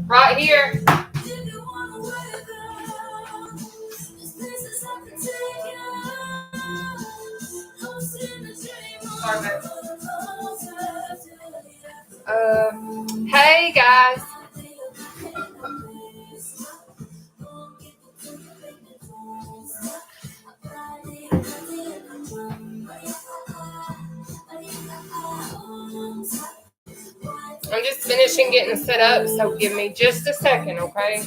Right here. Hey guys. I'm just finishing getting set up, so give me just a second, okay?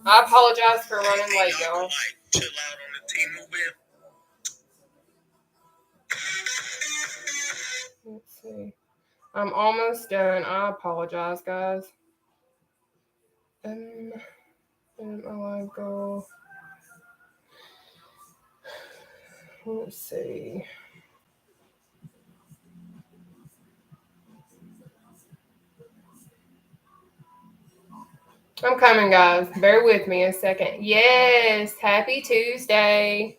I apologize for running late, y'all. Chill out on the T-Mobile. Let's see. I'm almost done. I apologize, guys. Live goal. Let's see. I'm coming, guys. Bear with me a second. Yes, happy Tuesday.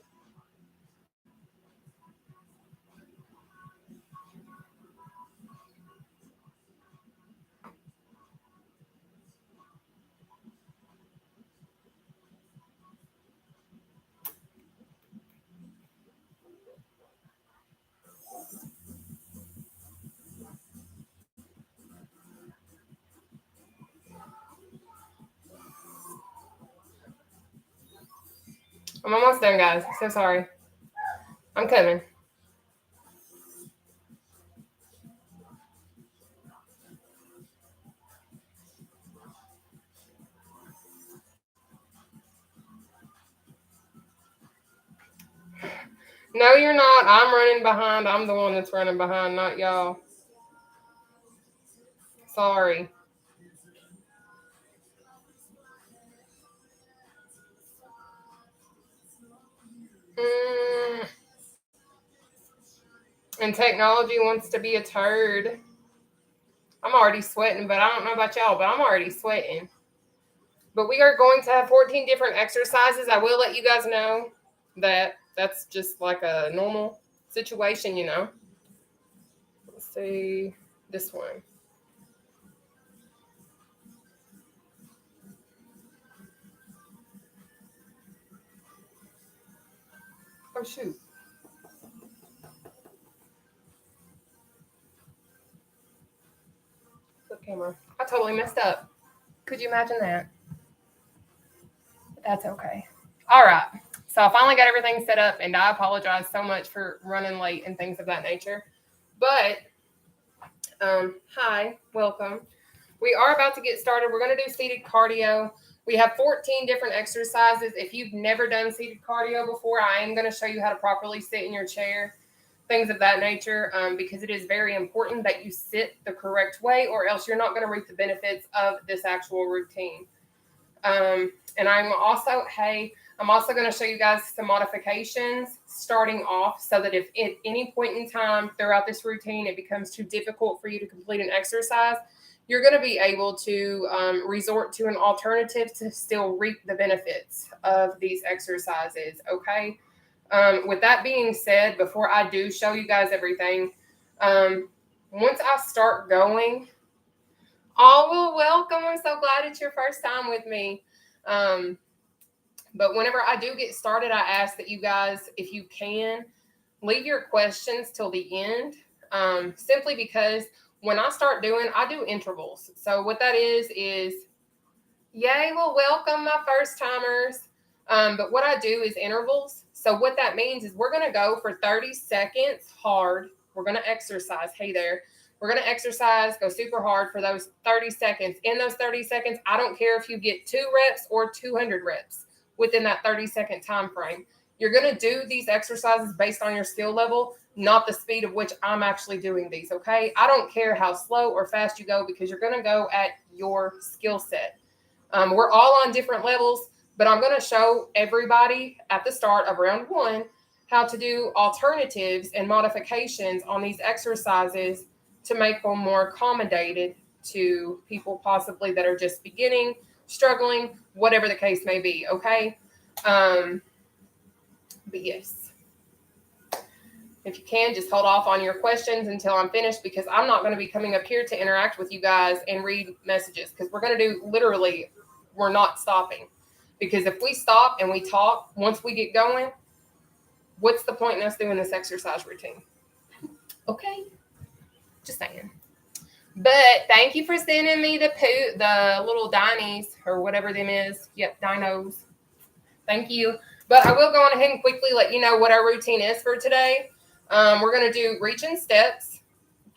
I'm almost done, guys. So sorry. I'm coming. No, you're not. I'm running behind. I'm the one that's running behind, not y'all. Sorry. And technology wants to be a turd. I'm already sweating, but I don't know about y'all, but I'm already sweating. But we are going to have 14 different exercises. I will let you guys know that that's just like a normal situation, you know. Let's see this one. Oh, shoot. Flip camera. I totally messed up. Could you imagine that? That's okay. All right. So I finally got everything set up, and I apologize so much for running late and things of that nature. But, hi, welcome. We are about to get started. We're going to do seated cardio. We have 14 different exercises. If you've never done seated cardio before, I am going to show you how to properly sit in your chair, things of that nature, because it is very important that you sit the correct way, or else you're not going to reap the benefits of this actual routine. And I'm also going to show you guys some modifications starting off, so that if at any point in time throughout this routine it becomes too difficult for you to complete an exercise, you're going to be able to resort to an alternative to still reap the benefits of these exercises, okay? With that being said, before I do show you guys everything, once I start going, all will welcome. I'm so glad it's your first time with me. But whenever I do get started, I ask that you guys, if you can, leave your questions till the end, simply because when I start doing, I do intervals. So what that is, yay, well, welcome my first timers. But what I do is intervals. So what that means is we're going to go for 30 seconds hard. We're going to exercise. Hey there. We're going to exercise, go super hard for those 30 seconds. In those 30 seconds, I don't care if you get 2 reps or 200 reps within that 30-second time frame. You're going to do these exercises based on your skill level, not the speed of which I'm actually doing these, okay? I don't care how slow or fast you go, because you're going to go at your skill set. We're all on different levels, but I'm going to show everybody at the start of round 1 how to do alternatives and modifications on these exercises to make them more accommodated to people possibly that are just beginning, struggling, whatever the case may be, okay? But yes. If you can, just hold off on your questions until I'm finished, because I'm not going to be coming up here to interact with you guys and read messages, because we're going to do literally, we're not stopping. Because if we stop and we talk, once we get going, what's the point in us doing this exercise routine? Okay. Just saying. But thank you for sending me the little dinies or whatever them is. Yep, dinos. Thank you. But I will go on ahead and quickly let you know what our routine is for today. We're going to do reaching steps,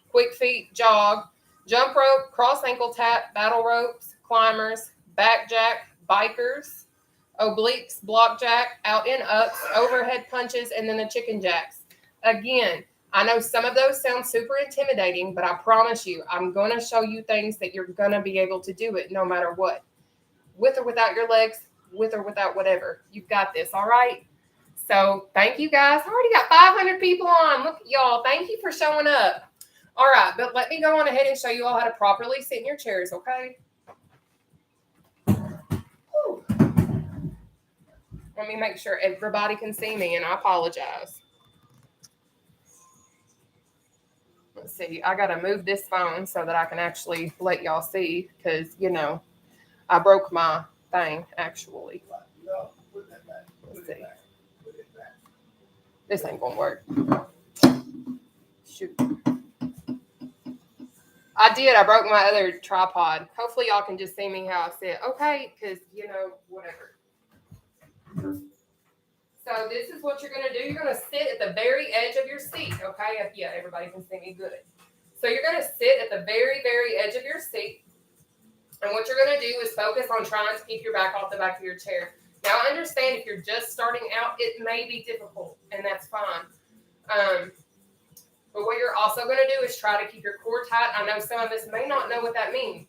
quick feet, jog, jump rope, cross ankle tap, battle ropes, climbers, back jack, bikers, obliques, block jack, out and ups, overhead punches, and then the chicken jacks. Again, I know some of those sound super intimidating, but I promise you, I'm going to show you things that you're going to be able to do it no matter what. With or without your legs, with or without whatever. You've got this, all right? So thank you guys. I already got 500 people on. Look at y'all. Thank you for showing up. All right, but let me go on ahead and show you all how to properly sit in your chairs, okay? Whew. Let me make sure everybody can see me, and I apologize. Let's see. I got to move this phone so that I can actually let y'all see, because, you know, I broke my thing, actually. Let's see. This ain't going to work. Shoot. I did. I broke my other tripod. Hopefully y'all can just see me how I sit. Okay, because, you know, whatever. So this is what you're going to do. You're going to sit at the very edge of your seat, okay? Yeah, everybody can see me good. So you're going to sit at the very, very edge of your seat. And what you're going to do is focus on trying to keep your back off the back of your chair. Now, I understand if you're just starting out, it may be difficult, and that's fine. But what you're also going to do is try to keep your core tight. I know some of us may not know what that means.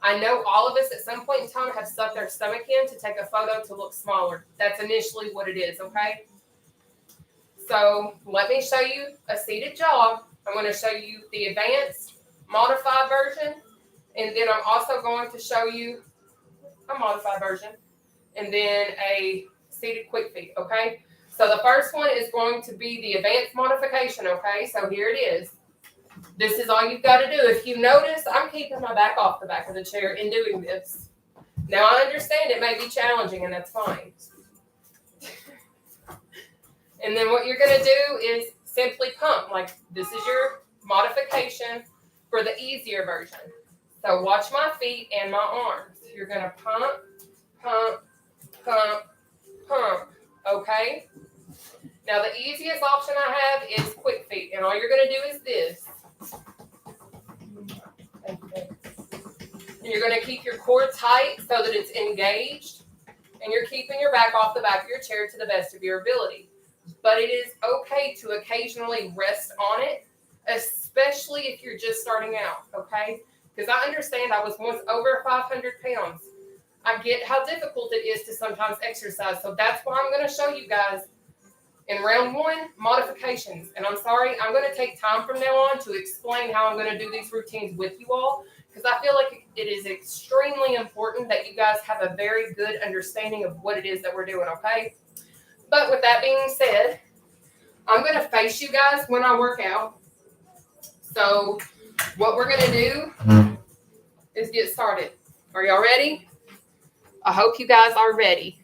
I know all of us at some point in time have stuck their stomach in to take a photo to look smaller. That's initially what it is, okay? So let me show you a seated jog. I'm going to show you the advanced modified version. And then I'm also going to show you a modified version. And then a seated quick feet, okay? So the first one is going to be the advanced modification, okay? So here it is. This is all you've got to do. If you notice, I'm keeping my back off the back of the chair in doing this. Now, I understand it may be challenging, and that's fine. And then what you're going to do is simply pump. Like, this is your modification for the easier version. So watch my feet and my arms. You're going to pump, pump, pump, pump, okay? Now, the easiest option I have is quick feet, and all you're going to do is this. And you're going to keep your core tight so that it's engaged, and you're keeping your back off the back of your chair to the best of your ability. But it is okay to occasionally rest on it, especially if you're just starting out, okay? Because I understand I was once over 500 pounds. I get how difficult it is to sometimes exercise. So that's why I'm going to show you guys in round one, modifications. And I'm sorry, I'm going to take time from now on to explain how I'm going to do these routines with you all, because I feel like it is extremely important that you guys have a very good understanding of what it is that we're doing, okay? But with that being said, I'm going to face you guys when I work out. So what we're going to do is get started. Are y'all ready? I hope you guys are ready.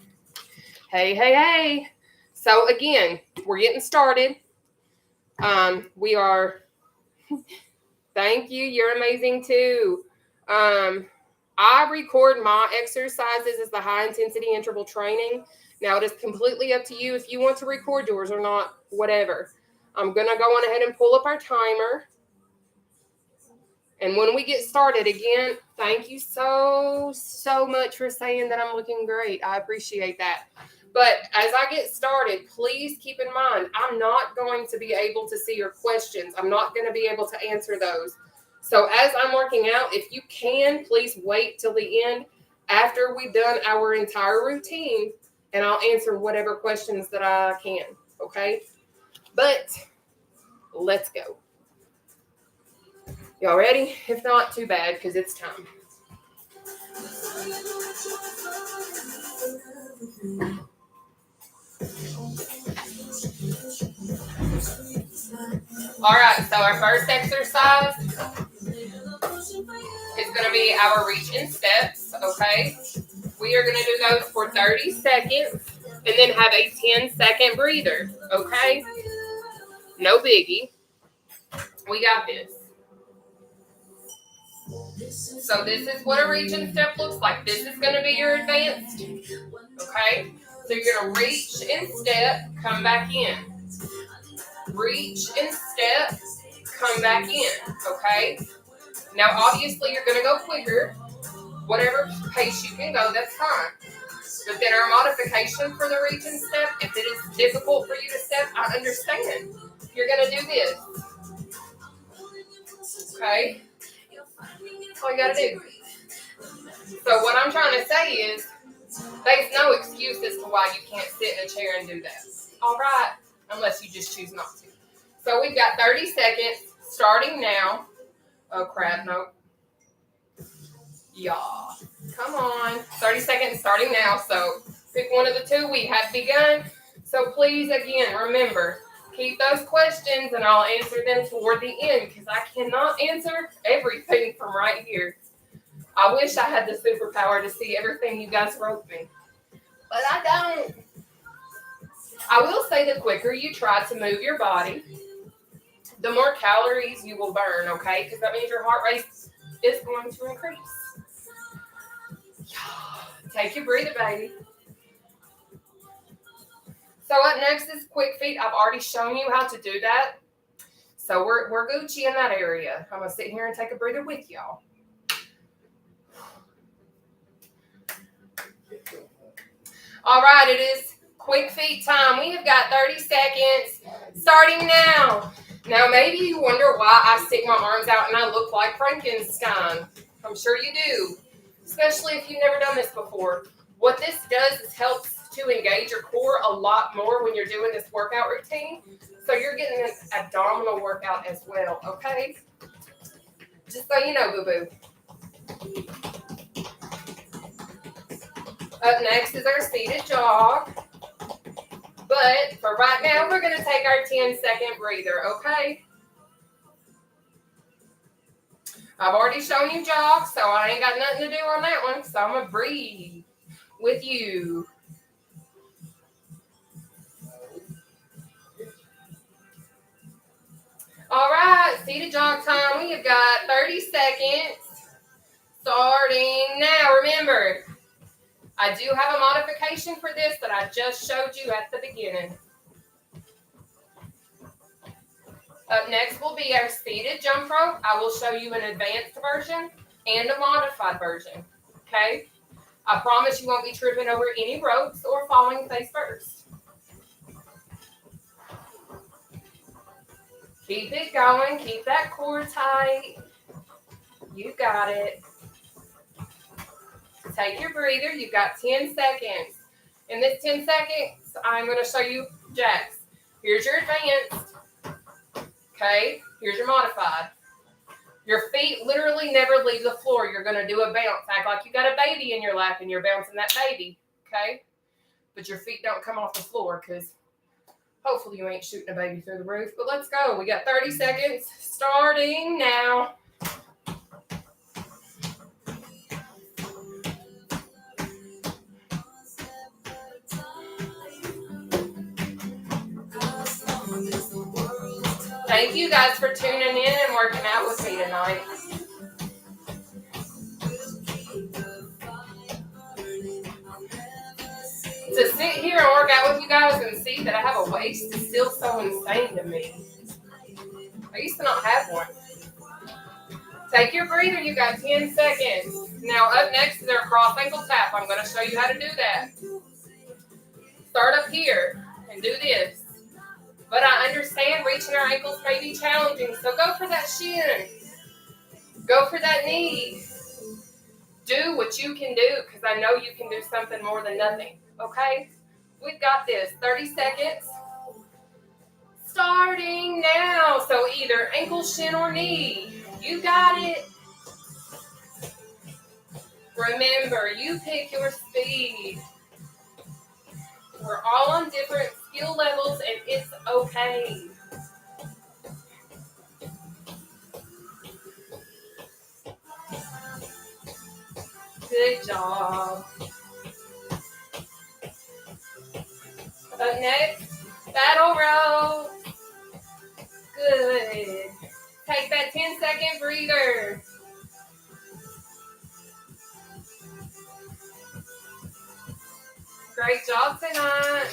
Hey, hey, hey. So again, we're getting started. We are, thank you, you're amazing too. I record my exercises as the high intensity interval training. Now it is completely up to you if you want to record yours or not, whatever. I'm going to go on ahead and pull up our timer. And when we get started, again, thank you so much for saying that I'm looking great. I appreciate that. But as I get started, please keep in mind, I'm not going to be able to see your questions. I'm not going to be able to answer those. So as I'm working out, if you can, please wait till the end after we've done our entire routine, and I'll answer whatever questions that I can, okay? But let's go. Y'all ready? If not, too bad, because it's time. All right, so our first exercise is going to be our reach in steps, okay? We are going to do those for 30 seconds and then have a 10-second breather, okay? No biggie. We got this. So this is what a reach in step looks like. This is going to be your advanced, okay? So you're going to reach in step, come back in. Reach and step, come back in, okay? Now, obviously, you're going to go quicker. Whatever pace you can go, that's fine. But then our modification for the reach and step, if it is difficult for you to step, I understand. You're going to do this, okay? That's all you got to do. So what I'm trying to say is, there's no excuse as to why you can't sit in a chair and do that. All right? Unless you just choose not to. So we've got 30 seconds starting now. Oh, crap. Nope. Yeah. Come on. 30 seconds starting now. So pick one of the two. We have begun. So please, again, remember, keep those questions and I'll answer them toward the end because I cannot answer everything from right here. I wish I had the superpower to see everything you guys wrote me. But I don't. I will say the quicker you try to move your body, the more calories you will burn, okay? Because that means your heart rate is going to increase. Take your breather, baby. So up next is quick feet. I've already shown you how to do that. So we're Gucci in that area. I'm going to sit here and take a breather with y'all. All right, it is quick feet time. We have got 30 seconds starting now. Now, maybe you wonder why I stick my arms out and I look like Frankenstein. I'm sure you do, especially if you've never done this before. What this does is helps to engage your core a lot more when you're doing this workout routine. So you're getting an abdominal workout as well, okay? Just so you know, boo-boo. Up next is our seated jog. But for right now, we're going to take our 10-second breather, okay? I've already shown you jog, so I ain't got nothing to do on that one. So I'm going to breathe with you. All right, seated jog time. We have got 30 seconds starting now. Remember, I do have a modification for this that I just showed you at the beginning. Up next will be our seated jump rope. I will show you an advanced version and a modified version, okay? I promise you won't be tripping over any ropes or falling face first. Keep it going. Keep that core tight. You got it. Take your breather. You've got 10 seconds. In this 10 seconds, I'm going to show you jacks. Here's your advanced. Okay, here's your modified. Your feet literally never leave the floor. You're going to do a bounce. Act like you got a baby in your lap and you're bouncing that baby. Okay? But your feet don't come off the floor because hopefully you ain't shooting a baby through the roof. But let's go. We got 30 seconds starting now. Thank you guys for tuning in and working out with me tonight. To sit here and work out with you guys and see that I have a waist is still so insane to me. I used to not have one. Take your breather. You got 10 seconds. Now up next is our cross ankle tap. I'm going to show you how to do that. Start up here and do this. But I understand reaching our ankles may be challenging, so go for that shin. Go for that knee. Do what you can do, because I know you can do something more than nothing, okay? We've got this. 30 seconds. Starting now. So either ankle, shin, or knee. You got it. Remember, you pick your speed. We're all on different skill levels, and it's okay. Good job. Up next, battle row. Good. Take that 10-second breather. Great job tonight.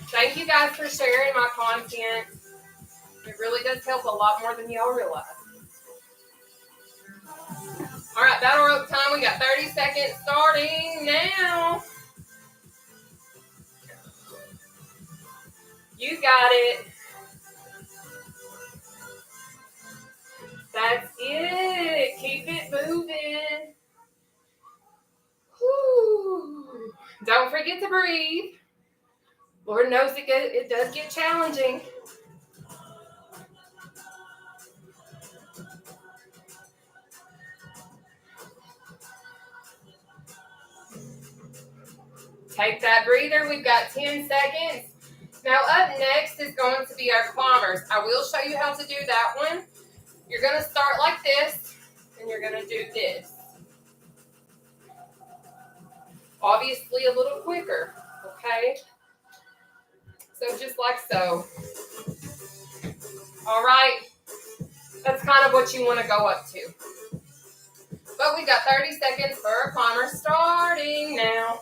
Thank you guys for sharing my content. It really does help a lot more than y'all realize. All right, battle rope time. We got 30 seconds starting now. You got it. That's it. Keep it moving. Whew. Don't forget to breathe. Lord knows it does get challenging. Take that breather. We've got 10 seconds. Now up next is going to be our climbers. I will show you how to do that one. You're going to start like this, and you're going to do this. Obviously a little quicker, okay? So just like so. All right. That's kind of what you want to go up to. But we've got 30 seconds for our climber starting now.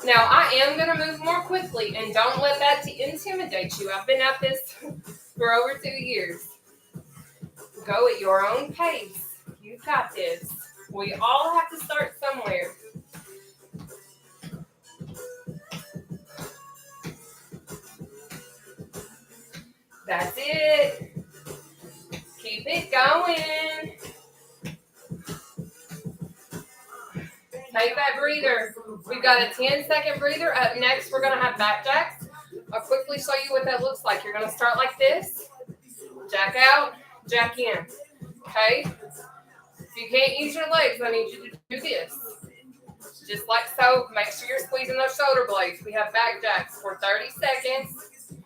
Now, I am going to move more quickly, and don't let that intimidate you. I've been at this for over 2 years. Go at your own pace. You've got this. We all have to start somewhere. That's it. Keep it going. Take that breather. We've got a 10-second breather. Up next, we're going to have back jacks. I'll quickly show you what that looks like. You're going to start like this. Jack out, jack in. Okay? If you can't use your legs, I need you to do this. Just like so. Make sure you're squeezing those shoulder blades. We have back jacks for 30 seconds.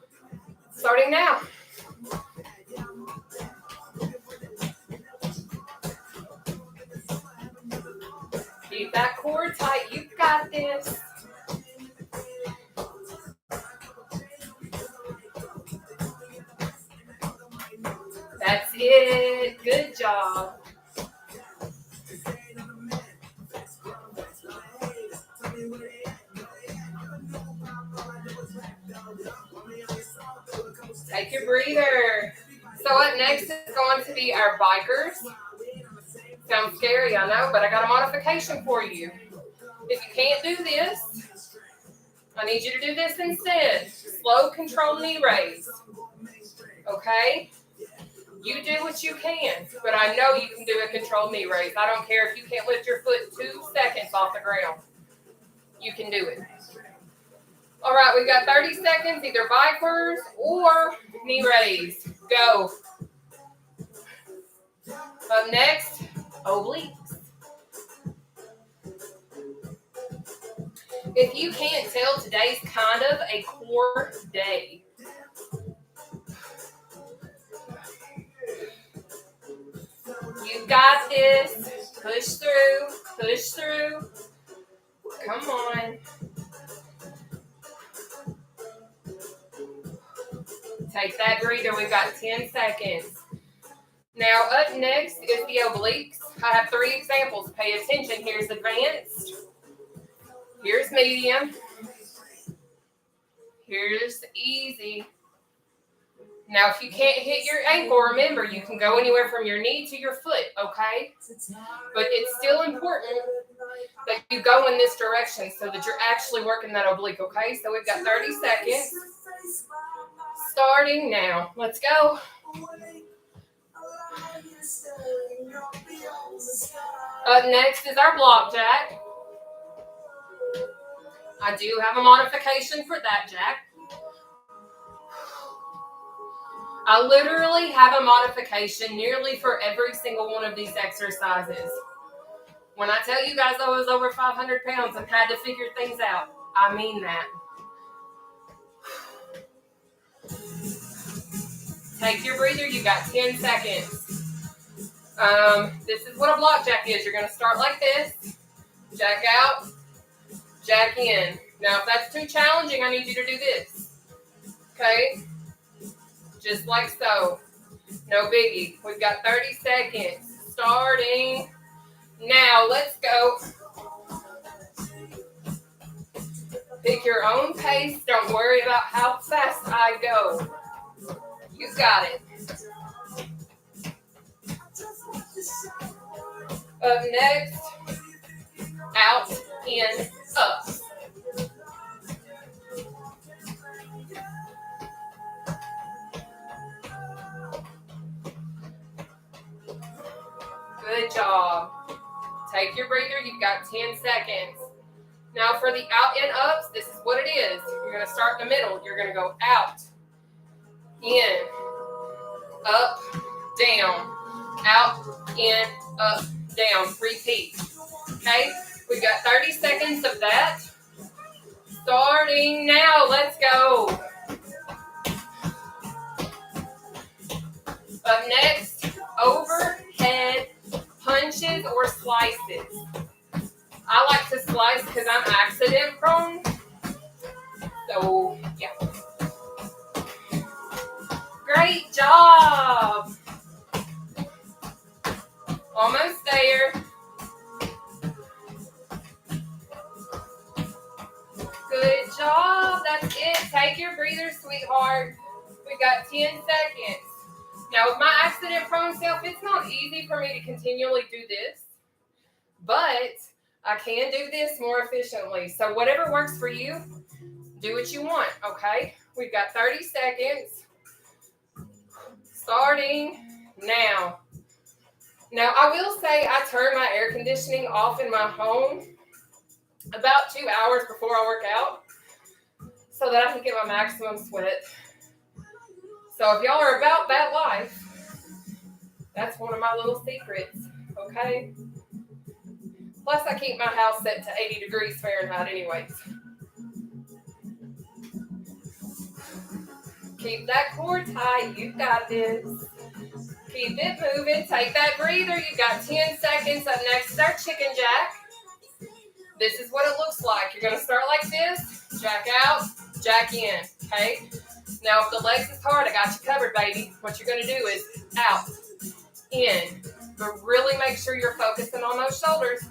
Starting now. Keep that core tight. You've got this. That's it. Good job. Take your breather. So up next is going to be our bikers. Sounds scary, I know, but I got a modification for you. If you can't do this, I need you to do this instead. Slow, controlled knee raise. Okay? You do what you can, but I know you can do a controlled knee raise. I don't care if you can't lift your foot 2 seconds off the ground. You can do it. All right, we've got 30 seconds, either bikers or knee raise. Go. Up next, obliques. If you can't tell, today's kind of a core day. You got this. Push through. Push through. Come on. Take that breather. We've got 10 seconds. Now, up next is the obliques. I have 3 examples. Pay attention. Here's advanced. Here's medium. Here's easy. Now, if you can't hit your ankle, remember, you can go anywhere from your knee to your foot, okay? But it's still important that you go in this direction so that you're actually working that oblique, okay? So we've got 30 seconds. Starting now. Let's go. Up next is our block jack. I do have a modification for that jack. I literally have a modification nearly for every single one of these exercises. When I tell you guys I was over 500 pounds and had to figure things out, I mean that. Take your breather. You got 10 seconds. This is what a block jack is. You're going to start like this, jack out, jack in. Now, if that's too challenging, I need you to do this. Okay? Just like so. No biggie. We've got 30 seconds. Starting now. Let's go. Pick your own pace. Don't worry about how fast I go. You got it. Up next. Out, in, up. Good job. Take your breather. You've got 10 seconds. Now for the out and ups, this is what it is. You're going to start in the middle. You're going to go out, in, up, down, out, in, up, down. Repeat. Okay? We've got 30 seconds of that. Starting now. Let's go. Up next, overhead punches or slices. I like to slice because I'm accident prone. So, yeah. Great job. Almost there. Good job. That's it. Take your breather, sweetheart. We've got 10 seconds. Now, with my accident-prone self, it's not easy for me to continually do this, but I can do this more efficiently. So whatever works for you, do what you want, okay? We've got 30 seconds. Starting now. Now, I will say I turn my air conditioning off in my home about 2 hours before I work out so that I can get my maximum sweat. So if y'all are about that life, that's one of my little secrets, okay? Plus, I keep my house set to 80 degrees Fahrenheit anyways. Keep that core tight. You've got this. Keep it moving. Take that breather. You've got 10 seconds. Up next is our chicken jack. This is what it looks like. You're going to start like this. Jack out. Jack in. Okay? Now, if the legs is hard, I got you covered, baby. What you're going to do is out, in. But really make sure you're focusing on those shoulders.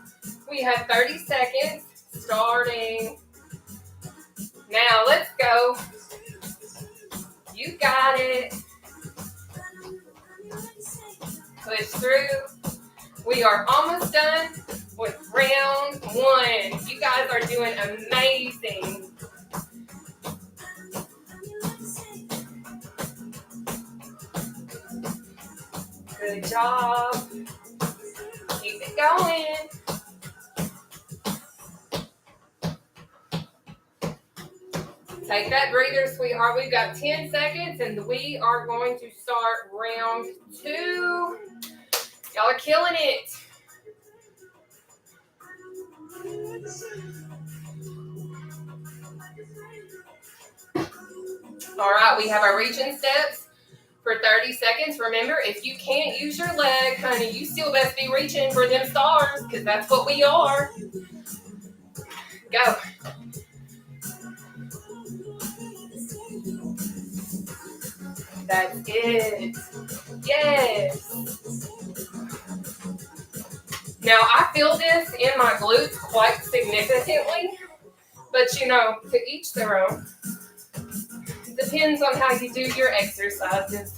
We have 30 seconds. Starting now. Let's go. You got it. Push through. We are almost done with round one. You guys are doing amazing. Good job. Keep it going. Take that breather, sweetheart. We've got 10 seconds, and we are going to start round two. Y'all are killing it. All right, we have our reaching steps for 30 seconds. Remember, if you can't use your leg, honey, you still best be reaching for them stars because that's what we are. Go. That's it. Yes. Now, I feel this in my glutes quite significantly, but you know, to each their own. Depends on how you do your exercises.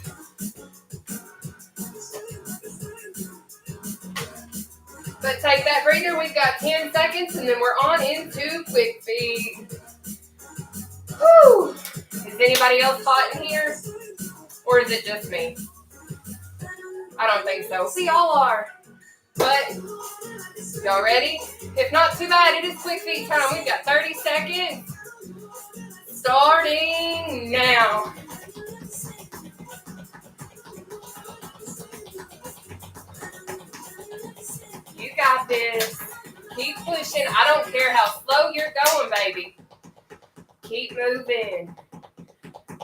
But take that breather. We've got 10 seconds, and then we're on into quick feet. Whew. Is anybody else hot in here? Or is it just me? I don't think so. See, y'all are. But, y'all ready? If not too bad, it is quick feet time. We've got 30 seconds. Starting now. You got this. Keep pushing. I don't care how slow you're going, baby. Keep moving.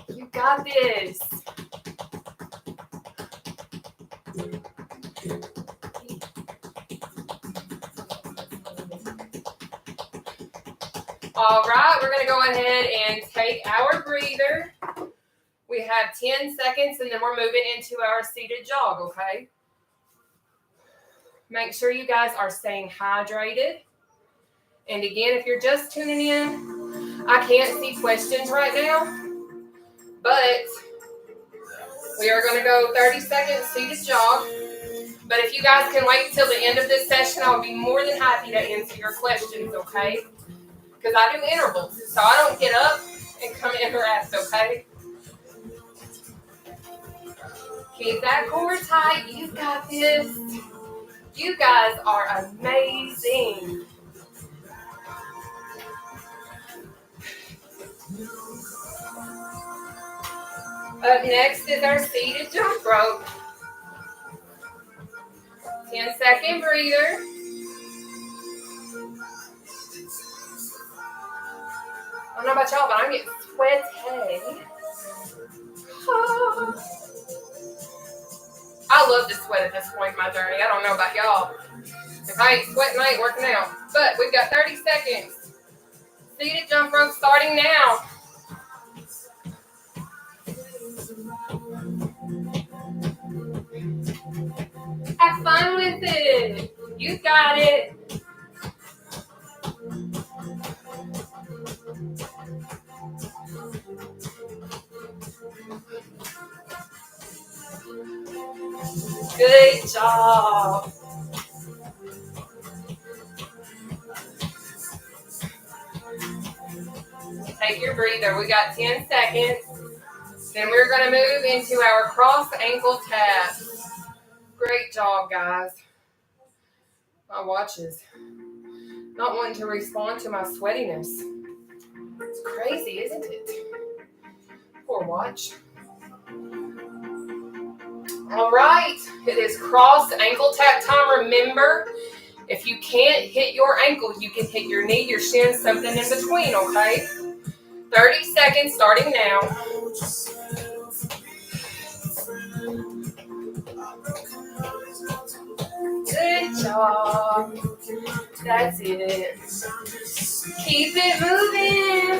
You got this. All right, we're going to go ahead and take our breather. We have 10 seconds, and then we're moving into our seated jog, okay? Make sure you guys are staying hydrated. And again, if you're just tuning in, I can't see questions right now, but we are going to go 30 seconds seated jog. But if you guys can wait till the end of this session, I'll be more than happy to answer your questions, okay? Because I do intervals, so I don't get up and come interact, okay? Keep that core tight. You got this. You guys are amazing. Up next is our seated jump rope. 10-second breather. I don't know about y'all, but I'm getting sweaty. I love to sweat at this point in my journey. I don't know about y'all. If I ain't sweating, I ain't working out. But we've got 30 seconds. Seated jump rope starting now. Have fun with it. You got it. Good job. Take your breather. We got 10 seconds. Then we're going to move into our cross ankle tap. Great job, guys. My watch is not wanting to respond to my sweatiness. It's crazy, isn't it? Poor watch. All right. It is cross ankle tap time. Remember, if you can't hit your ankle, you can hit your knee, your shin, something in between, okay? 30 seconds starting now. Good job. That's it. Keep it moving.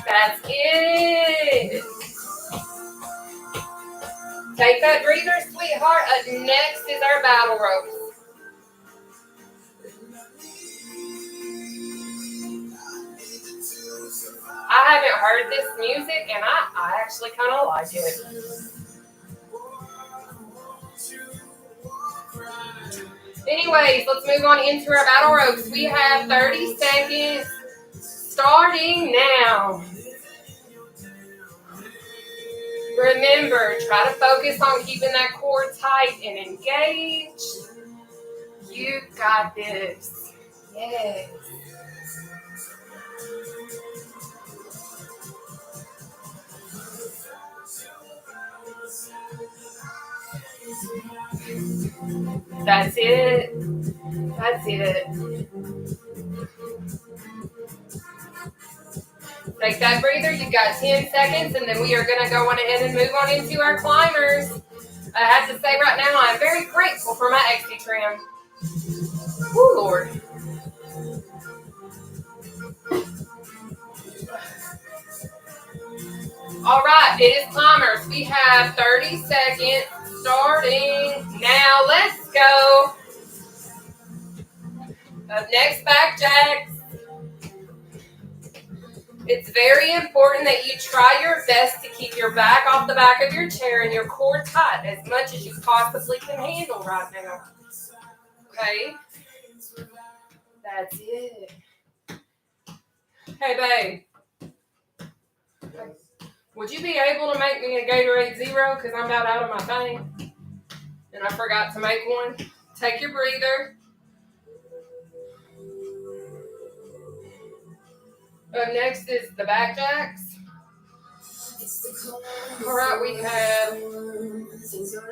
That's it. Take that breather, sweetheart. Up next is our battle rope. I haven't heard this music, and I actually kind of like it. Anyways, let's move on into our battle ropes. We have 30 seconds starting now. Remember, try to focus on keeping that core tight and engaged. You got this. Yes. That's it. That's it. Take that breather. You've got 10 seconds, and then we are going to go on ahead and move on into our climbers. I have to say right now, I'm very grateful for my XC trim. Woo, Lord. All right, it is climbers. We have 30 seconds starting now. Let's go. Up next, back jacks. It's very important that you try your best to keep your back off the back of your chair and your core tight as much as you possibly can handle right now. Okay? That's it. Hey, babe. Would you be able to make me a Gatorade Zero? Because I'm about out of my thing. And I forgot to make one. Take your breather. Next is the back jacks. All right, we have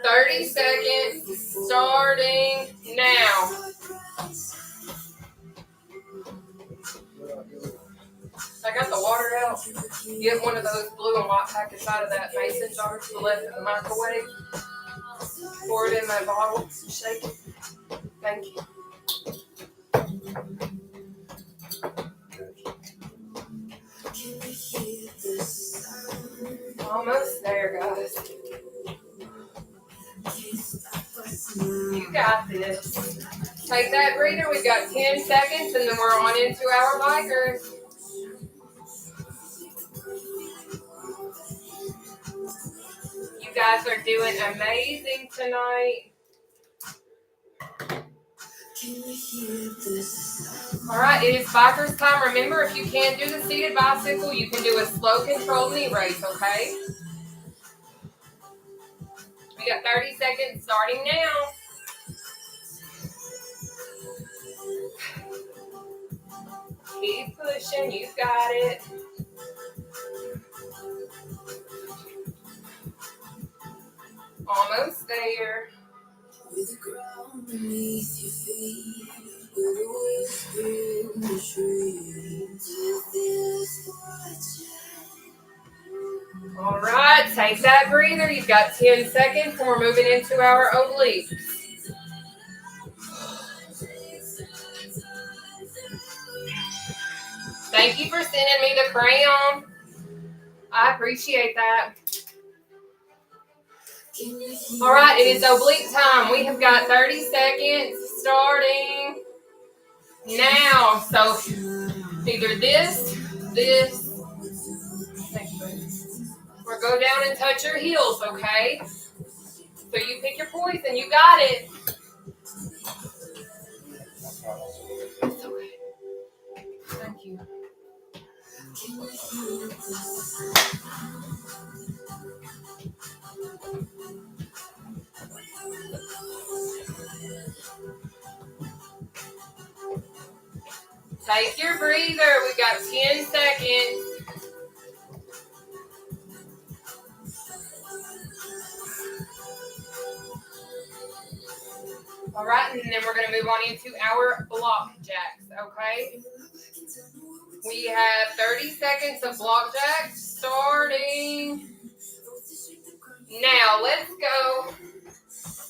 30 seconds starting now. I got the water out. Get one of those blue and white packets out of that mason jar to the left of the microwave. Pour it in my bottle. Shake it. Thank you. Almost there, guys. You got this. Take that breather. We've got 10 seconds, and then we're on into our bikers. You guys are doing amazing tonight. All right, it is bikers time. Remember, if you can't do the seated bicycle, you can do a slow controlled knee raise, okay? We got 30 seconds starting now. Keep pushing, you've got it. Almost there. With the ground beneath your feet, with the whisper in the trees, with this watching. All right, take that breather. You've got 10 seconds, and we're moving into our obliques. Thank you for sending me the crayon. I appreciate that. All right, it is oblique time. We have got 30 seconds starting now. So either this. Or go down and touch your heels, okay? So you pick your poison. You got it. It's okay. Thank you. Take your breather. We got 10 seconds. All right, and then we're going to move on into our block jacks, okay? We have 30 seconds of block jacks starting now. Let's go.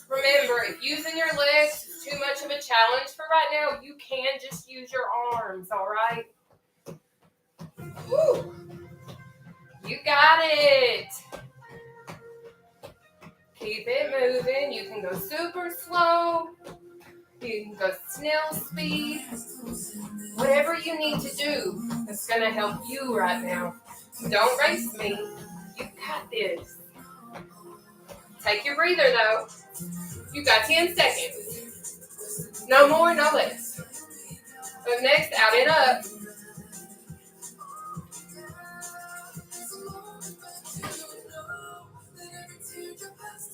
Remember, if using your legs is too much of a challenge for right now, you can just use your arms, all right? Woo. You got it. Keep it moving. You can go super slow. You can go snail speed. Whatever you need to do that's going to help you right now. Don't race me. You got this. Take your breather, though. You got 10 seconds. No more, no less. Up next, out and up.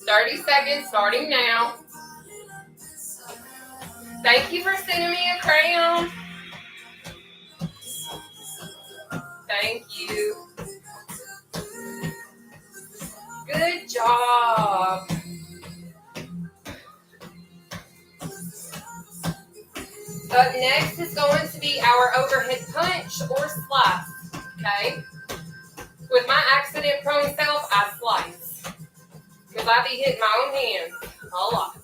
$30 seconds starting now. Thank you for sending me a crayon. Thank you. Good job. Up next is going to be our overhead punch or slice, okay? With my accident-prone self, I slice. Because I be hitting my own hands a lot.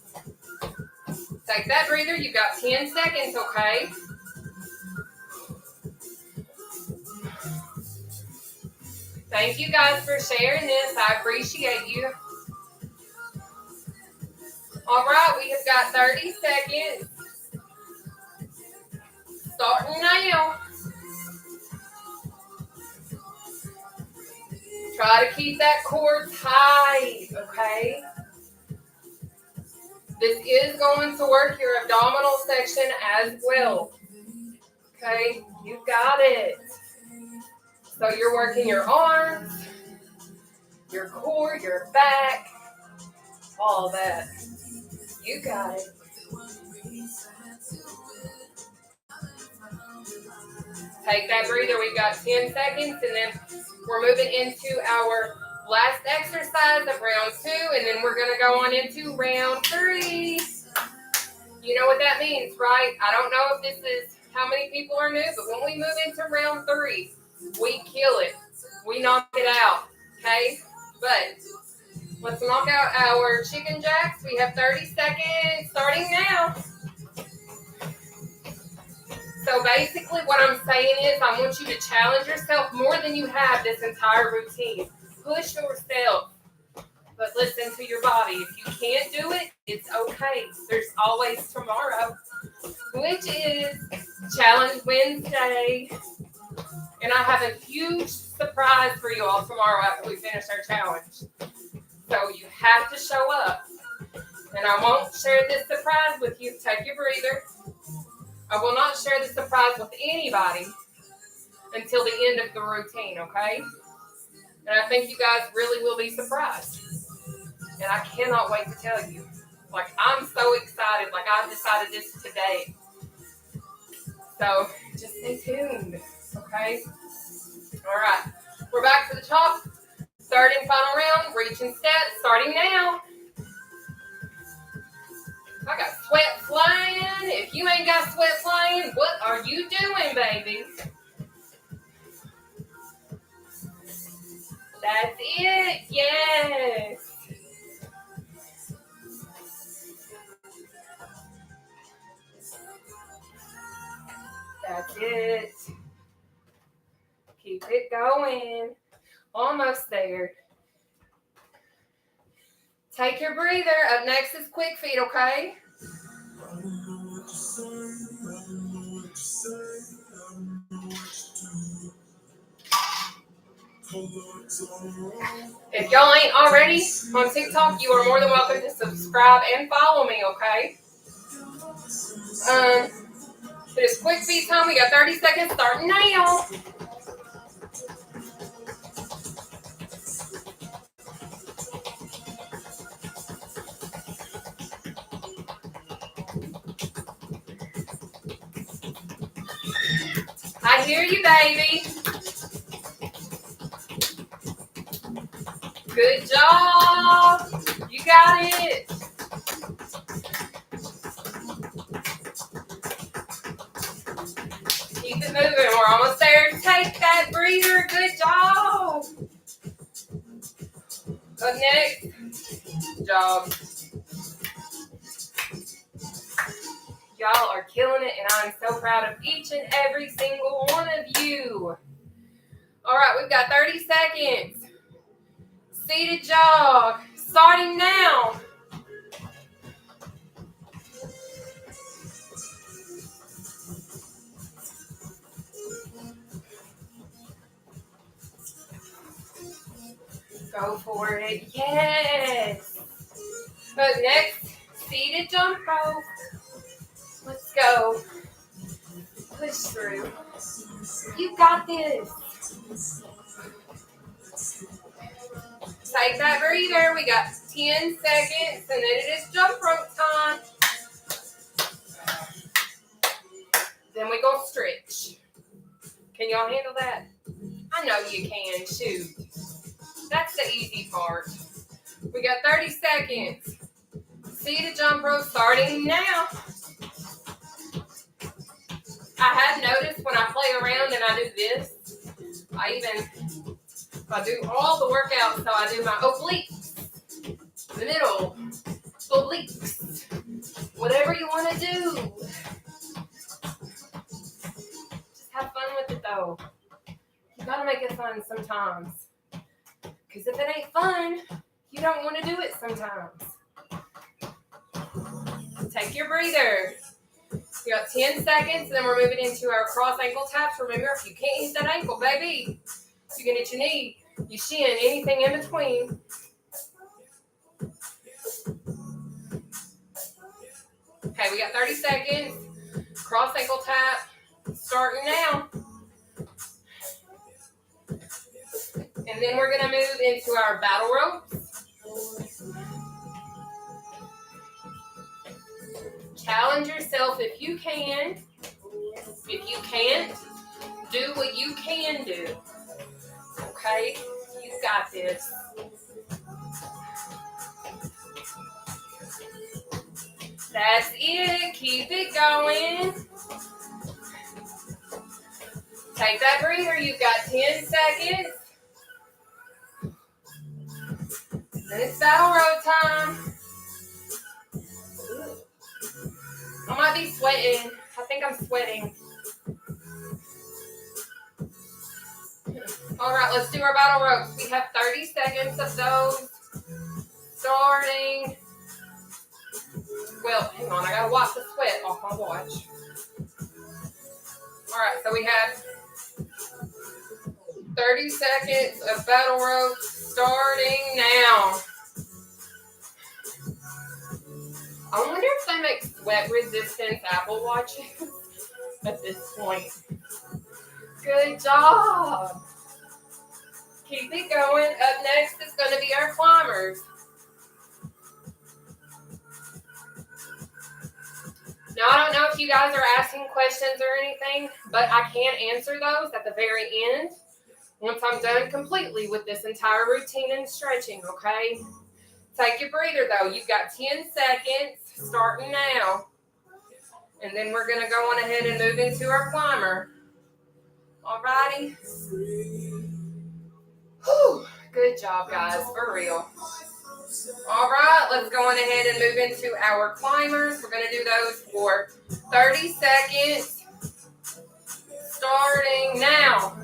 Take that breather. You've got 10 seconds, okay? Thank you guys for sharing this. I appreciate you. All right, we have got 30 seconds. Starting now. Try to keep that core tight, okay? This is going to work your abdominal section as well. Okay, you got it. So you're working your arms, your core, your back, all that. You got it. Take that breather. We've got 10 seconds, and then we're moving into our last exercise of round 2, and then we're going to go on into round 3. You know what that means, right? I don't know if this is how many people are new, but when we move into round 3, We kill it. We knock it out. Okay? But let's knock out our chicken jacks. We have 30 seconds starting now. So basically what I'm saying is I want you to challenge yourself more than you have this entire routine. Push yourself. But listen to your body. If you can't do it, it's okay. There's always tomorrow, which is Challenge Wednesday. And I have a huge surprise for you all tomorrow after we finish our challenge. So you have to show up. And I won't share this surprise with you. Take your breather. I will not share the surprise with anybody until the end of the routine, okay? And I think you guys really will be surprised. And I cannot wait to tell you. Like, I'm so excited. Like, I've decided this today. So, just stay tuned, okay? All right. We're back to the top. Third and final round. Reach and step. Starting now. I got sweat flying. If you ain't got sweat flying, what are you doing, baby? That's it. Yes. That's it. Keep it going. Almost there. Take your breather. Up next is quick feet, okay? If y'all ain't already on TikTok, you are more than welcome to subscribe and follow me, okay? This quick feet time. We got 30 seconds starting now. I hear you, baby. Good job. You got it. Keep it moving. We're almost there. Take that breather. Good job. Up next. Good job. Y'all are killing it, and I'm so proud of each and every single one of you. All right, we've got 30 seconds. Seated jog. Starting now. Go for it. Yes. Up next, seated jump rope. Let's go. Push through. You got this. Take that breather. We got 10 seconds, and then it is jump rope time. Then we gonna stretch. Can y'all handle that? I know you can. Shoot. That's the easy part. We got 30 seconds. Seated jump rope starting now. I have noticed when I play around and I do this, I do all the workouts, so I do my obliques, the middle, obliques, whatever you want to do. Just have fun with it, though. You gotta make it fun sometimes. Because if it ain't fun, you don't want to do it sometimes. Take your breather. We got 10 seconds, and then we're moving into our cross ankle taps. Remember, if you can't hit that ankle, baby, you can hit your knee, your shin, anything in between. Okay, we got 30 seconds. Cross ankle tap, starting now. And then we're going to move into our battle ropes. Challenge yourself if you can. If you can't, do what you can do. Okay? You got this. That's it. Keep it going. Take that breather. You've got 10 seconds. Then it's battle road time. I might be sweating. I think I'm sweating. All right, let's do our battle ropes. We have 30 seconds of those starting. Well, hang on. I got to wipe the sweat off my watch. All right, so we have 30 seconds of battle ropes starting now. I wonder if they make sweat-resistant Apple Watches at this point. Good job. Keep it going. Up next is going to be our climbers. Now, I don't know if you guys are asking questions or anything, but I can answer those at the very end once I'm done completely with this entire routine and stretching, okay? Take your breather, though. You've got 10 seconds starting now. And then we're going to go on ahead and move into our climber. All righty? Whew. Good job, guys. For real. All right, let's go on ahead and move into our climbers. We're going to do those for 30 seconds starting now.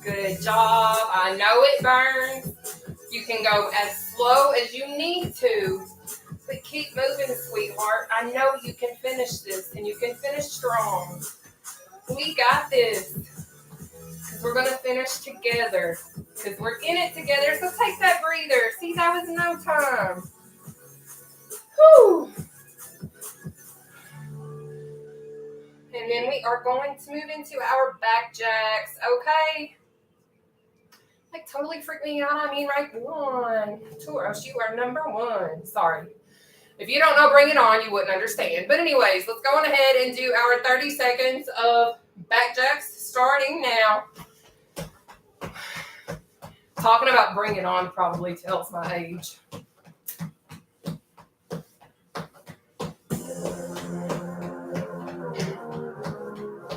Good job. I know it burns. You can go as slow as you need to, but keep moving, sweetheart. I know you can finish this, and you can finish strong. We got this. Because we're going to finish together. Because we're in it together, so take that breather. See, that was no time. Whew. And then we are going to move into our back jacks, okay? Like, totally freaked me out. I mean, right? One. Tauros, you are number one. Sorry. If you don't know Bring It On, you wouldn't understand. But anyways, let's go on ahead and do our 30 seconds of back jacks starting now. Talking about Bring It On probably tells my age.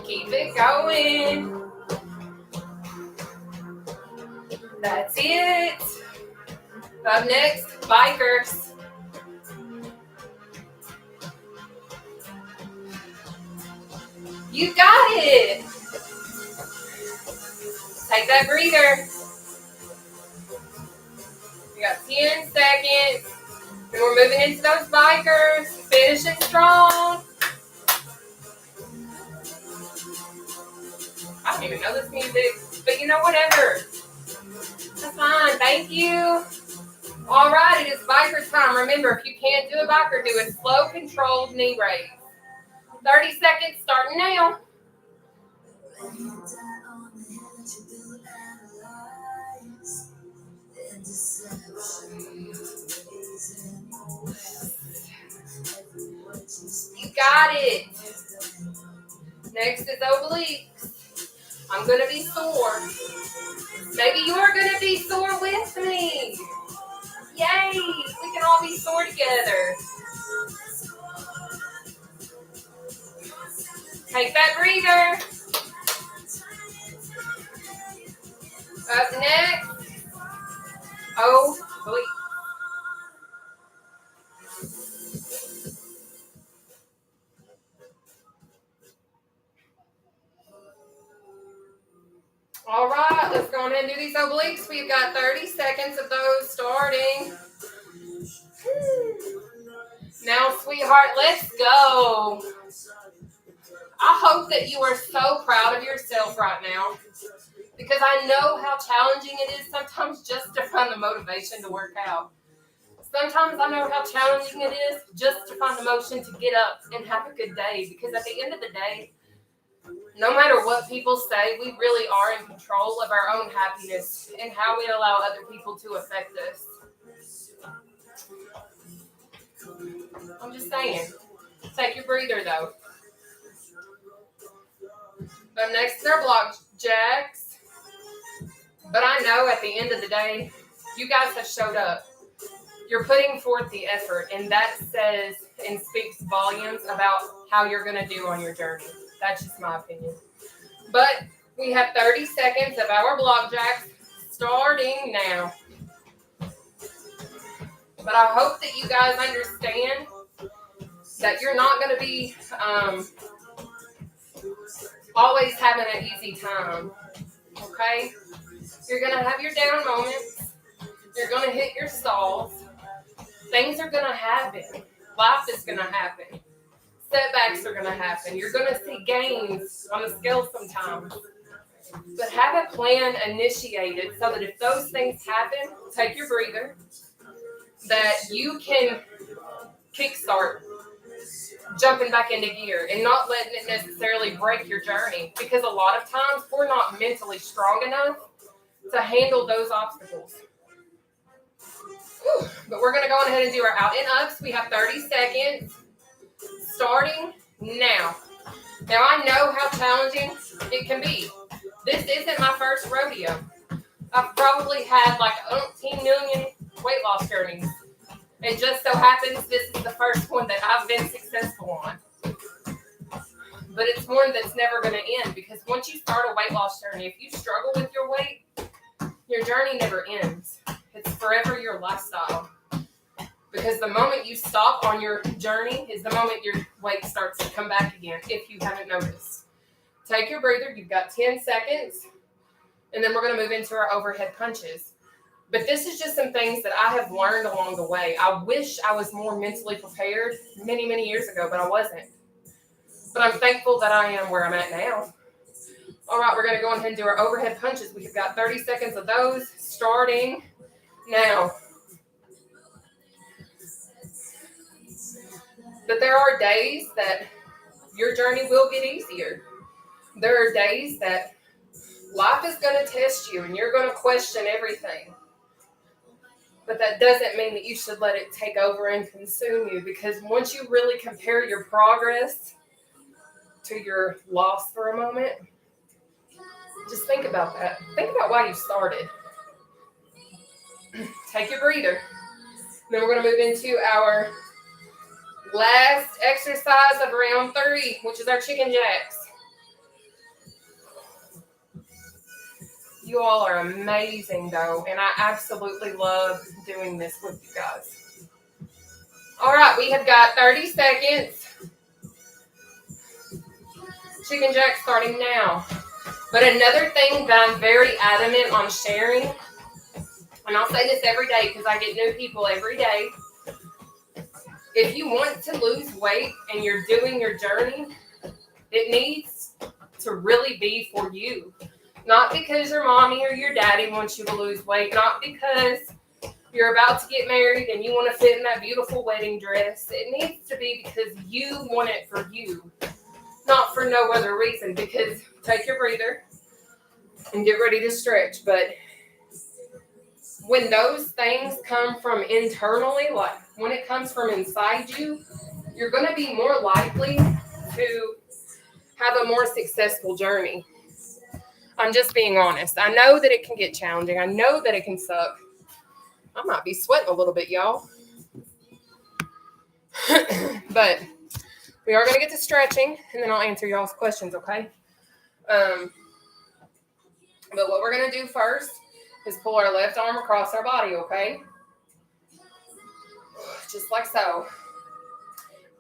Keep it going. That's it. Up next, bikers. You got it. Take that breather. You got 10 seconds. And we're moving into those bikers. Finishing strong. I don't even know this music, but you know, whatever. That's fine. Thank you. All right, it is biker time. Remember, if you can't do a biker, do a slow, controlled knee raise. 30 seconds starting now. You got it. Next is obliques. I'm going to be sore. Maybe you're going to be sore with me. Yay! We can all be sore together. Take that breather. Up next. Oh, wait. All right, let's go ahead and do these obliques. We've got 30 seconds of those starting. Now, sweetheart, let's go. I hope that you are so proud of yourself right now, because I know how challenging it is sometimes just to find the motivation to work out. Sometimes I know how challenging it is just to find the motion to get up and have a good day, because at the end of the day, no matter what people say, we really are in control of our own happiness and how we allow other people to affect us. I'm just saying. Take your breather, though. Up next is our block jacks. But I know at the end of the day, you guys have showed up. You're putting forth the effort, and that says and speaks volumes about how you're going to do on your journey. That's just my opinion. But we have 30 seconds of our block jacks starting now. But I hope that you guys understand that you're not going to be always having an easy time. Okay? You're going to have your down moments. You're going to hit your stalls. Things are going to happen. Life is going to happen. Setbacks are going to happen. You're going to see gains on the scale sometimes. But have a plan initiated so that if those things happen, take your breather, that you can kickstart jumping back into gear and not letting it necessarily break your journey. Because a lot of times we're not mentally strong enough to handle those obstacles. But we're going to go ahead and do our out and ups. We have 30 seconds starting now. Now, I know how challenging it can be. This isn't my first rodeo. I've probably had like 18 million weight loss journeys. It just so happens this is the first one that I've been successful on. But it's one that's never going to end, because once you start a weight loss journey, if you struggle with your weight, your journey never ends. It's forever your lifestyle. Because the moment you stop on your journey is the moment your weight starts to come back again, if you haven't noticed. Take your breather. You've got 10 seconds. And then we're going to move into our overhead punches. But this is just some things that I have learned along the way. I wish I was more mentally prepared many, many years ago, but I wasn't. But I'm thankful that I am where I'm at now. All right, we're going to go ahead and do our overhead punches. We've got 30 seconds of those starting now. But there are days that your journey will get easier. There are days that life is going to test you and you're going to question everything. But that doesn't mean that you should let it take over and consume you, because once you really compare your progress to your loss for a moment, just think about that. Think about why you started. Take your breather. Then we're going to move into our last exercise of round 3, which is our chicken jacks. You all are amazing, though, and I absolutely love doing this with you guys. All right, we have got 30 seconds. Chicken jacks starting now. But another thing that I'm very adamant on sharing, and I'll say this every day because I get new people every day. If you want to lose weight and you're doing your journey, it needs to really be for you. Not because your mommy or your daddy wants you to lose weight. Not because you're about to get married and you want to fit in that beautiful wedding dress. It needs to be because you want it for you. Not for no other reason. Because take your breather and get ready to stretch. But when those things come from internally, like when it comes from inside you, you're going to be more likely to have a more successful journey. I'm just being honest. I know that it can get challenging. I know that it can suck. I might be sweating a little bit, y'all. But we are going to get to stretching, and then I'll answer y'all's questions, okay? But what we're going to do first is pull our left arm across our body, okay? Just like so.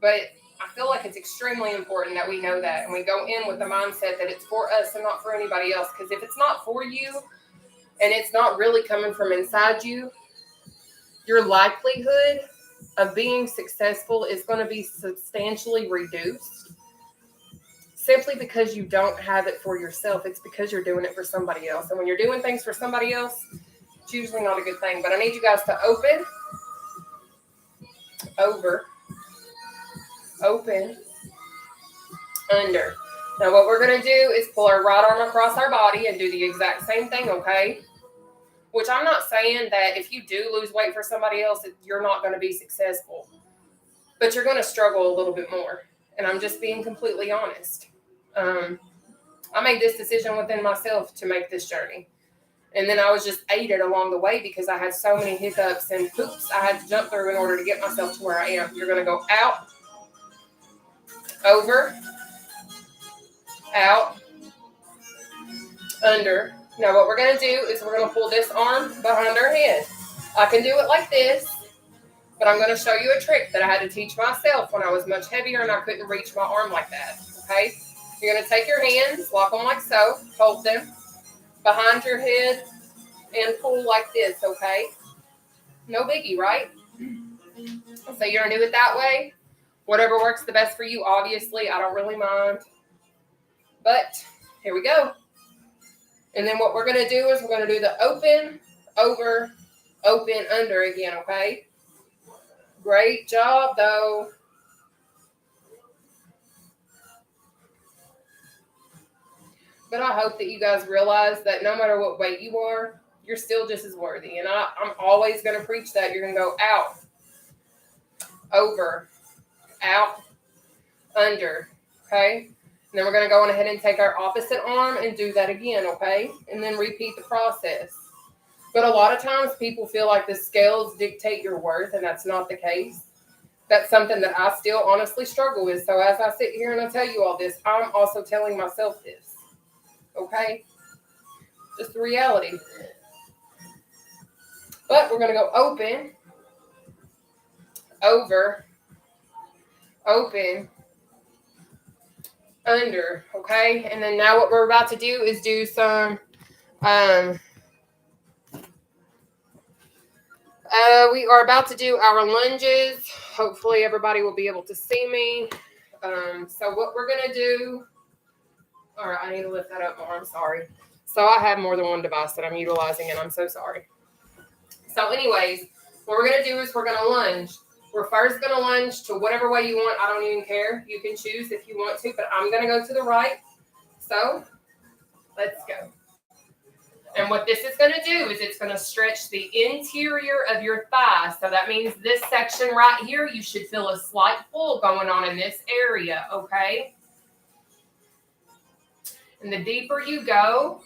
But I feel like it's extremely important that we know that, and we go in with the mindset that it's for us and not for anybody else. Because if it's not for you and it's not really coming from inside you, your likelihood of being successful is going to be substantially reduced, simply because you don't have it for yourself. It's because you're doing it for somebody else. And when you're doing things for somebody else, it's usually not a good thing. But I need you guys to open, over, open, under. Now what we're going to do is pull our right arm across our body and do the exact same thing, okay? Which I'm not saying that if you do lose weight for somebody else, you're not going to be successful. But you're going to struggle a little bit more. And I'm just being completely honest. I made this decision within myself to make this journey. And then I was just aided along the way because I had so many hiccups and hoops I had to jump through in order to get myself to where I am. You're going to go out, over, out, under. Now what we're going to do is we're going to pull this arm behind our head. I can do it like this, but I'm going to show you a trick that I had to teach myself when I was much heavier and I couldn't reach my arm like that, okay? You're going to take your hands, lock them like so, hold them behind your head, and pull like this, okay? No biggie, right? So you're going to do it that way. Whatever works the best for you, obviously. I don't really mind. But here we go. And then what we're going to do is we're going to do the open, over, open, under again, okay? Great job, though. But I hope that you guys realize that no matter what weight you are, you're still just as worthy. And I'm always going to preach that. You're going to go out, over, out, under, okay? And then we're going to go on ahead and take our opposite arm and do that again, okay? And then repeat the process. But a lot of times people feel like the scales dictate your worth, and that's not the case. That's something that I still honestly struggle with. So as I sit here and I tell you all this, I'm also telling myself this, okay? Just the reality. But we're going to go open, over, open, under, okay? And then now what we're about to do is do some, we are about to do our lunges. Hopefully everybody will be able to see me. So what we're going to do, all right, I need to lift that up more, I'm sorry. So I have more than one device that I'm utilizing, and I'm so sorry. So anyways, what we're going to do is we're going to lunge. We're first going to lunge to whatever way you want. I don't even care. You can choose if you want to, but I'm going to go to the right. So let's go. And what this is going to do is it's going to stretch the interior of your thigh. So that means this section right here, you should feel a slight pull going on in this area, okay? And the deeper you go,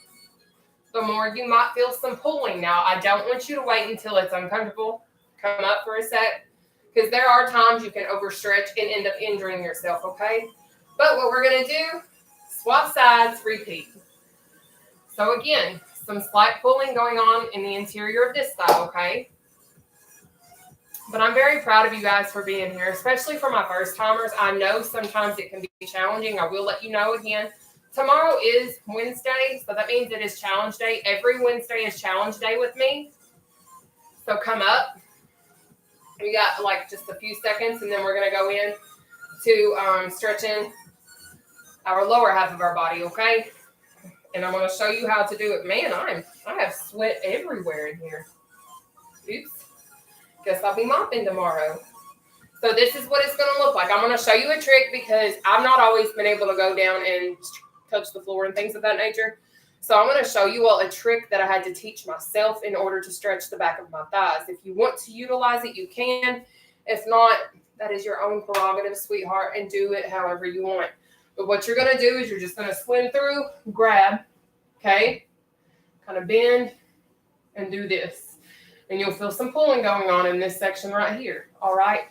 the more you might feel some pulling. Now, I don't want you to wait until it's uncomfortable. Come up for a sec. Because there are times you can overstretch and end up injuring yourself, okay? But what we're going to do, swap sides, repeat. So again, some slight pulling going on in the interior of this thigh, okay? But I'm very proud of you guys for being here, especially for my first timers. I know sometimes it can be challenging. I will let you know again. Tomorrow is Wednesday, so that means it is challenge day. Every Wednesday is challenge day with me. So come up. We got like just a few seconds, and then we're going to go in to stretching our lower half of our body, okay? And I'm going to show you how to do it. Man, I have sweat everywhere in here. Oops. Guess I'll be mopping tomorrow. So this is what it's going to look like. I'm going to show you a trick because I've not always been able to go down and touch the floor and things of that nature. So I'm going to show you all a trick that I had to teach myself in order to stretch the back of my thighs. If you want to utilize it, you can. If not, that is your own prerogative, sweetheart, and do it however you want. But what you're going to do is you're just going to swim through, grab, okay, kind of bend, and do this. And you'll feel some pulling going on in this section right here, all right?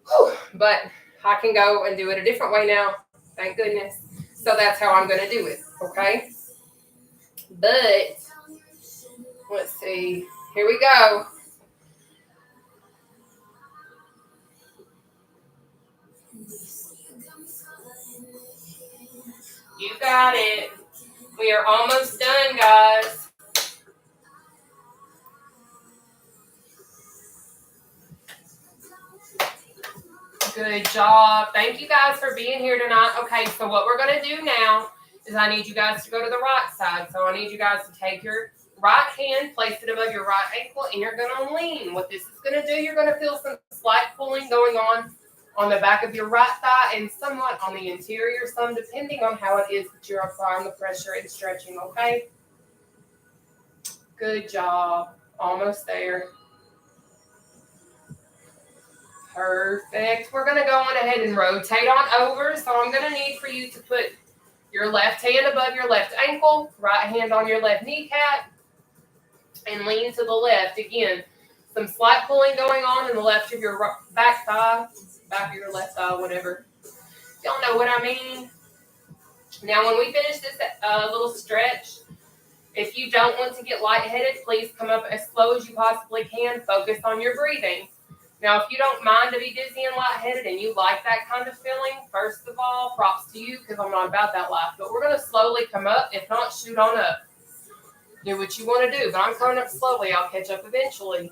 Whew. But I can go and do it a different way now, thank goodness. So that's how I'm going to do it, okay? But, let's see. Here we go. You got it. We are almost done, guys. Good job. Thank you guys for being here tonight. Okay, so what we're going to do now is I need you guys to go to the right side. So I need you guys to take your right hand, place it above your right ankle, and you're going to lean. What this is going to do, you're going to feel some slight pulling going on the back of your right thigh and somewhat on the interior, some depending on how it is that you're applying the pressure and stretching, okay? Good job. Almost there. Perfect. We're going to go on ahead and rotate on over. So I'm going to need for you to put Your left hand above your left ankle, right hand on your left kneecap, and lean to the left. Again, some slight pulling going on in the left of your back thigh, back of your left thigh, whatever. Y'all know what I mean? Now, when we finish this little stretch, if you don't want to get lightheaded, please come up as slow as you possibly can. Focus on your breathing. Now, if you don't mind to be dizzy and lightheaded and you like that kind of feeling, first of all, props to you because I'm not about that life. But we're going to slowly come up. If not, shoot on up. Do what you want to do. But I'm coming up slowly. I'll catch up eventually.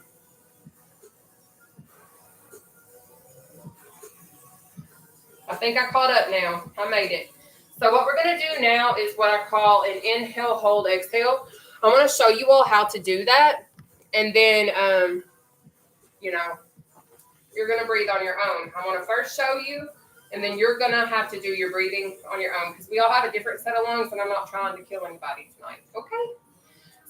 I think I caught up now. I made it. So what we're going to do now is what I call an inhale, hold, exhale. I'm going to show you all how to do that. And then, you're going to breathe on your own. I'm going to first show you, and then you're going to have to do your breathing on your own because we all have a different set of lungs, and I'm not trying to kill anybody tonight. Okay?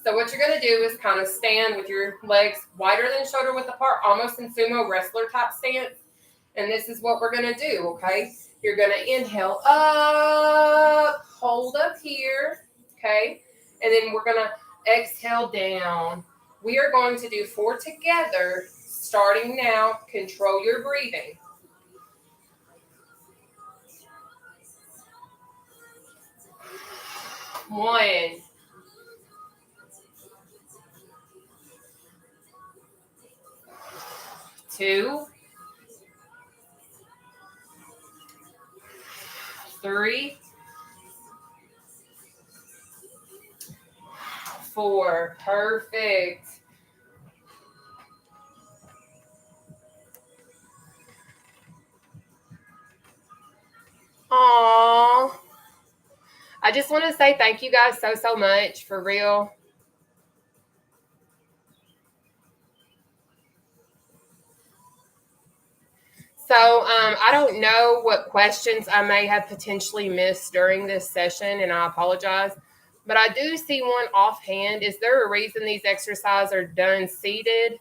So what you're going to do is kind of stand with your legs wider than shoulder width apart, almost in sumo wrestler type stance. And this is what we're going to do, okay? You're going to inhale up, hold up here, okay? And then we're going to exhale down. We are going to do 4 together. Starting now, control your breathing. 1, 2, 3, 4. Perfect. Aww. I just want to say thank you guys so much, for real. So I don't know what questions I may have potentially missed during this session, and I apologize. But I do see one offhand. Is there a reason these exercises are done seated?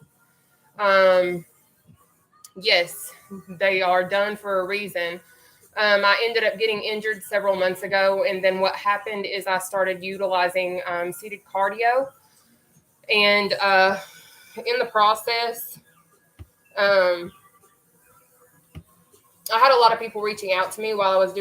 Yes, they are done for a reason. I ended up getting injured several months ago, and then what happened is I started utilizing seated cardio, and in the process, I had a lot of people reaching out to me while I was doing